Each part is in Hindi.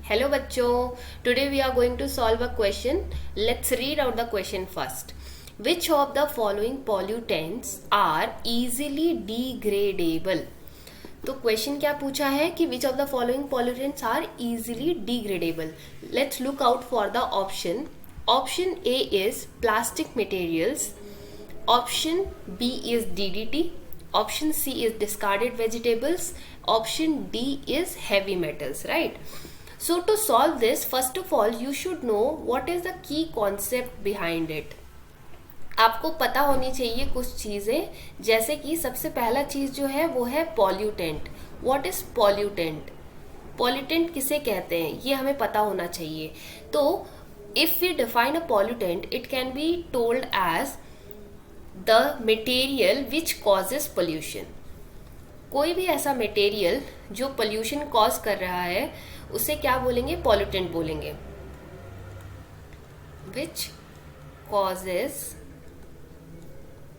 Hello bachcho, today we are going to solve a question. Let's read out the question first. Which of the following pollutants are easily degradable? तो क्वेश्चन क्या पूछा है कि which of the following pollutants are easily degradable. Let's look out for the option. Option A is plastic materials, option B is DDT, option C is discarded vegetables, option D is heavy metals, right? So to solve this, first of all you should know what is the key concept behind it. आपको पता होनी चाहिए कुछ चीज़ें, जैसे कि सबसे पहला चीज़ जो है वो है pollutant. What is pollutant? Pollutant किसे कहते हैं ये हमें पता होना चाहिए. तो if we define a pollutant it can be told as the material which causes pollution. कोई भी ऐसा मटेरियल जो पोल्यूशन कॉज कर रहा है उसे क्या बोलेंगे? पॉल्यूटेंट बोलेंगे. विच कॉजेज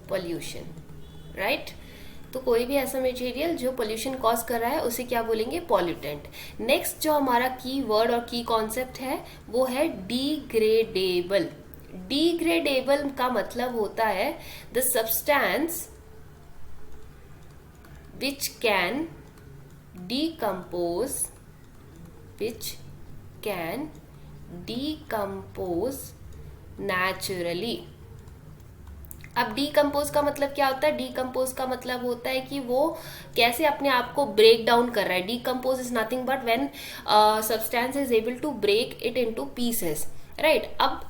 पोल्यूशन, राइट? तो कोई भी ऐसा मटेरियल जो पोल्यूशन कॉज कर रहा है उसे क्या बोलेंगे? पॉल्यूटेंट. नेक्स्ट जो हमारा की वर्ड और की कॉन्सेप्ट है वो है डिग्रेडेबल. डिग्रेडेबल का मतलब होता है the substance which can decompose, which can decompose naturally. अब डिकम्पोज का मतलब क्या होता है? डिकम्पोज का मतलब होता है कि वो कैसे अपने आप को ब्रेक डाउन कर रहा है. Decompose is nothing but when substance is able to break it into pieces, right? अब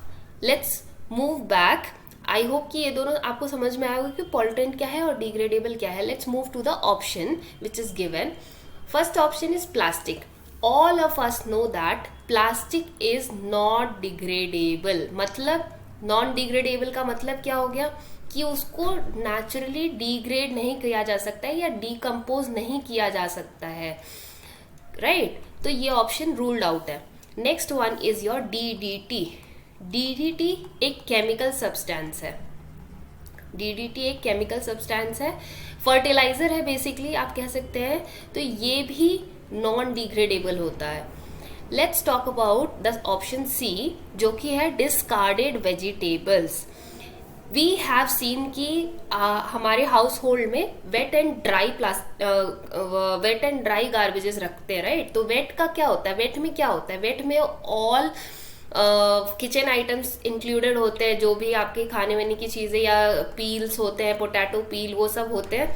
let's move back. I hope कि ये दोनों आपको समझ में आएगा कि पॉल्यूटेंट क्या है और डिग्रेडेबल क्या है. Let's move to the option which is given. First option is plastic. All of us know that plastic is not degradable. मतलब नॉन डिग्रेडेबल का मतलब क्या हो गया कि उसको नेचुरली डिग्रेड नहीं किया जा सकता है या डिकम्पोज नहीं किया जा सकता है, राइट? तो ये ऑप्शन रूल्ड आउट है. Next one is your DDT. DDT एक केमिकल सब्सटेंस है. DDT एक केमिकल सब्सटेंस है, फर्टिलाइजर है बेसिकली आप कह सकते हैं. तो ये भी नॉन डिग्रेडेबल होता है. Let's talk about the option C जो कि है discarded vegetables. We have seen कि हमारे हाउस होल्ड में वेट एंड ड्राई गार्बेजेस रखते हैं, राइट? तो वेट का क्या होता है? वेट में क्या होता है? वेट में ऑल किचन आइटम्स इंक्लूडेड होते हैं, जो भी आपके खाने वाने की चीज़ें या पील्स होते हैं, पोटैटो पील वो सब होते हैं.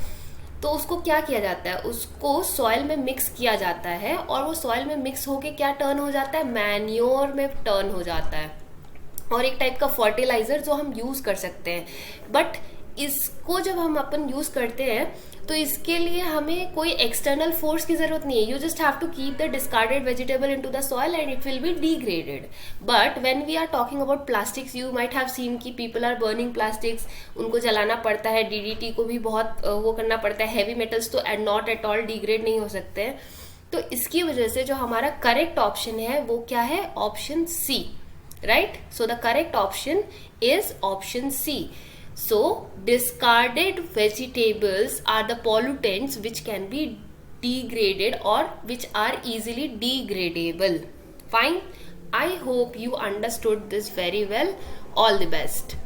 तो उसको क्या किया जाता है? उसको सॉइल में मिक्स किया जाता है और वो सॉइल में मिक्स होके क्या टर्न हो जाता है? मैन्योर में टर्न हो जाता है और एक टाइप का फर्टिलाइजर जो हम यूज कर सकते हैं. बट इसको जब हम अपन यूज करते हैं तो इसके लिए हमें कोई एक्सटर्नल फोर्स की जरूरत नहीं है. You just have to keep the discarded vegetable into the soil and it will be degraded. But when we are talking about plastics you might have seen कि पीपल आर बर्निंग प्लास्टिक्स. उनको जलाना पड़ता है. DDT को भी बहुत वो करना पड़ता है. हैवी मेटल्स तो नॉट एट ऑल डिग्रेड नहीं हो सकते हैं. तो इसकी वजह से जो हमारा करेक्ट ऑप्शन है वो क्या है? Option C, right? So the correct option is option C. So discarded vegetables are the pollutants which can be degraded or which are easily degradable. Fine. I hope you understood this very well. All the best.